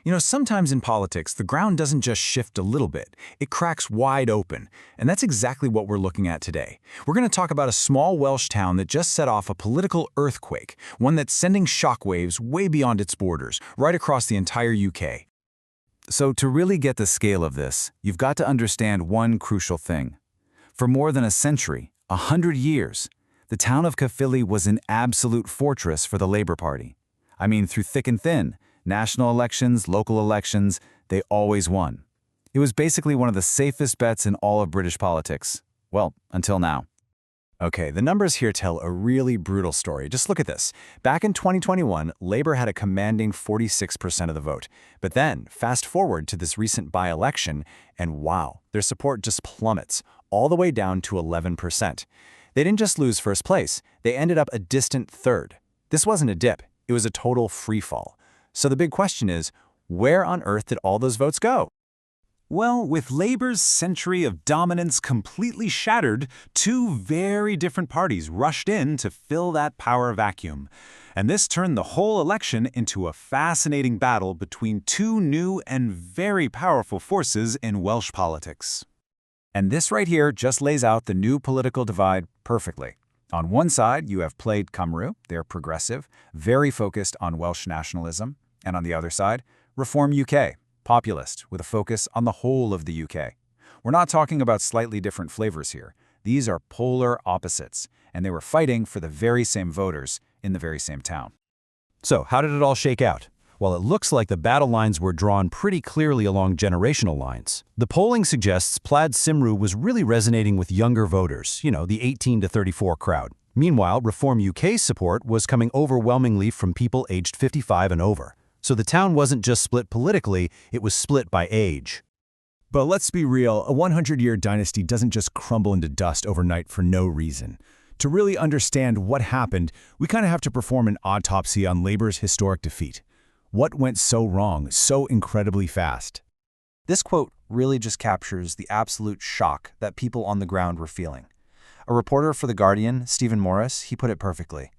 Sometimes in politics, the ground doesn't just shift a little bit, it cracks wide open. And that's exactly what we're looking at today. We're going to talk about a small Welsh town that just set off a political earthquake, one that's sending shockwaves way beyond its borders, right across the entire UK. So to really get the scale of this, you've got to understand one crucial thing. For more than a century, 100 years, the town of Caerphilly was an absolute fortress for the Labour Party. I mean, through thick and thin, national elections, local elections, they always won. It was basically one of the safest bets in all of British politics. Well, until now. Okay, the numbers here tell a really brutal story. Just look at this. Back in 2021, Labour had a commanding 46% of the vote. But then, fast forward to this recent by-election, and wow, their support just plummets, all the way down to 11%. They didn't just lose first place, they ended up a distant third. This wasn't a dip, it was a total free fall. So the big question is, where on earth did all those votes go? Well, with Labour's century of dominance completely shattered, two very different parties rushed in to fill that power vacuum. And this turned the whole election into a fascinating battle between two new and very powerful forces in Welsh politics. And this right here just lays out the new political divide perfectly. On one side, you have Plaid Cymru, they're progressive, very focused on Welsh nationalism. And on the other side, Reform UK, populist, with a focus on the whole of the UK. We're not talking about slightly different flavors here. These are polar opposites, and they were fighting for the very same voters in the very same town. So, how did it all shake out? Well, it looks like the battle lines were drawn pretty clearly along generational lines. The polling suggests Plaid Cymru was really resonating with younger voters, the 18 to 34 crowd. Meanwhile, Reform UK's support was coming overwhelmingly from people aged 55 and over. So the town wasn't just split politically, it was split by age. But let's be real, a 100-year dynasty doesn't just crumble into dust overnight for no reason. To really understand what happened, we kind of have to perform an autopsy on Labour's historic defeat. What went so wrong, so incredibly fast? This quote really just captures the absolute shock that people on the ground were feeling. A reporter for The Guardian, Stephen Morris, he put it perfectly.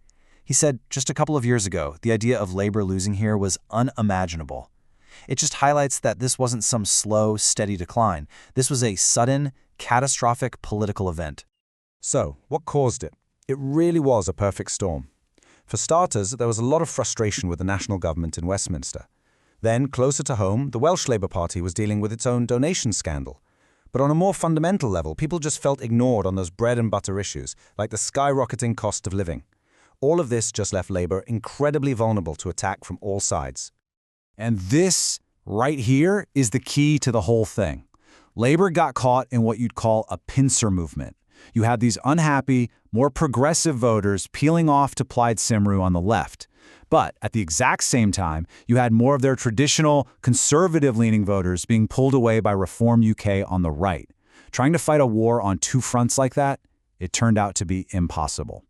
He said, just a couple of years ago, the idea of Labour losing here was unimaginable. It just highlights that this wasn't some slow, steady decline. This was a sudden, catastrophic political event. So, what caused it? It really was a perfect storm. For starters, there was a lot of frustration with the national government in Westminster. Then, closer to home, the Welsh Labour Party was dealing with its own donation scandal. But on a more fundamental level, people just felt ignored on those bread and butter issues, like the skyrocketing cost of living. All of this just left Labour incredibly vulnerable to attack from all sides. And this, right here, is the key to the whole thing. Labour got caught in what you'd call a pincer movement. You had these unhappy, more progressive voters peeling off to Plaid Cymru on the left. But at the exact same time, you had more of their traditional, conservative-leaning voters being pulled away by Reform UK on the right. Trying to fight a war on two fronts like that, it turned out to be impossible.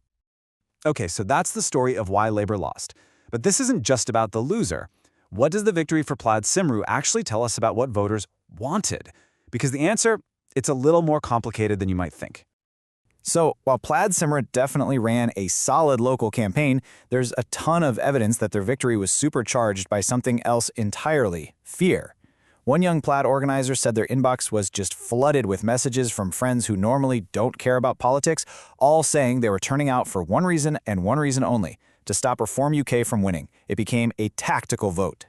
Okay, so that's the story of why Labour lost. But this isn't just about the loser. What does the victory for Plaid Cymru actually tell us about what voters wanted? Because the answer, it's a little more complicated than you might think. So, while Plaid Cymru definitely ran a solid local campaign, there's a ton of evidence that their victory was supercharged by something else entirely: fear. One young Plaid organizer said their inbox was just flooded with messages from friends who normally don't care about politics, all saying they were turning out for one reason and one reason only: to stop Reform UK from winning. It became a tactical vote.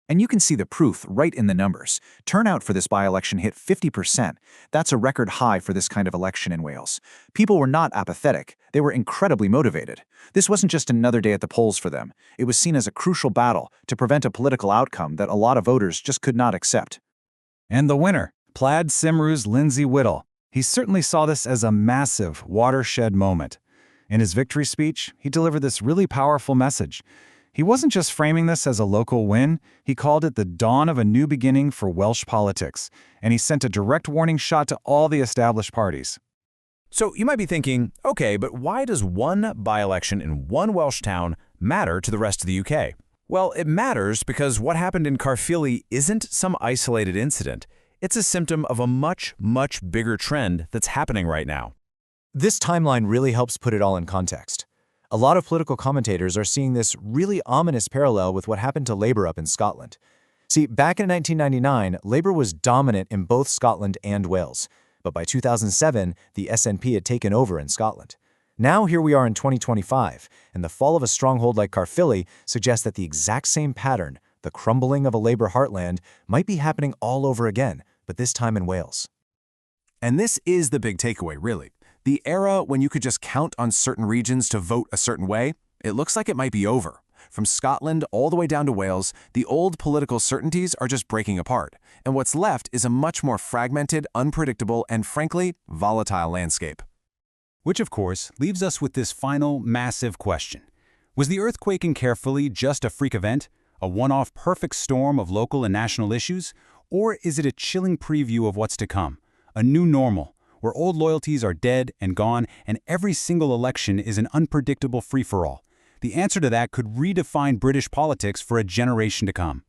And you can see the proof right in the numbers. Turnout for this by-election hit 50%. That's a record high for this kind of election in Wales. People were not apathetic. They were incredibly motivated. This wasn't just another day at the polls for them. It was seen as a crucial battle to prevent a political outcome that a lot of voters just could not accept. And the winner, Plaid Cymru's Lindsay Whittle. He certainly saw this as a massive watershed moment. In his victory speech, he delivered this really powerful message. He wasn't just framing this as a local win, he called it the dawn of a new beginning for Welsh politics, and he sent a direct warning shot to all the established parties. So you might be thinking, okay, but why does one by-election in one Welsh town matter to the rest of the UK? Well, it matters because what happened in Caerphilly isn't some isolated incident. It's a symptom of a much, much bigger trend that's happening right now. This timeline really helps put it all in context. A lot of political commentators are seeing this really ominous parallel with what happened to Labour up in Scotland. See, back in 1999, Labour was dominant in both Scotland and Wales. But by 2007, the SNP had taken over in Scotland. Now here we are in 2025, and the fall of a stronghold like Caerphilly suggests that the exact same pattern, the crumbling of a Labour heartland, might be happening all over again, but this time in Wales. And this is the big takeaway, really. The era when you could just count on certain regions to vote a certain way, it looks like it might be over. From Scotland all the way down to Wales, the old political certainties are just breaking apart, and what's left is a much more fragmented, unpredictable, and frankly, volatile landscape. Which, of course, leaves us with this final, massive question. Was the earthquake in Caerphilly just a freak event, a one-off perfect storm of local and national issues, or is it a chilling preview of what's to come, a new normal, where old loyalties are dead and gone and every single election is an unpredictable free-for-all? The answer to that could redefine British politics for a generation to come.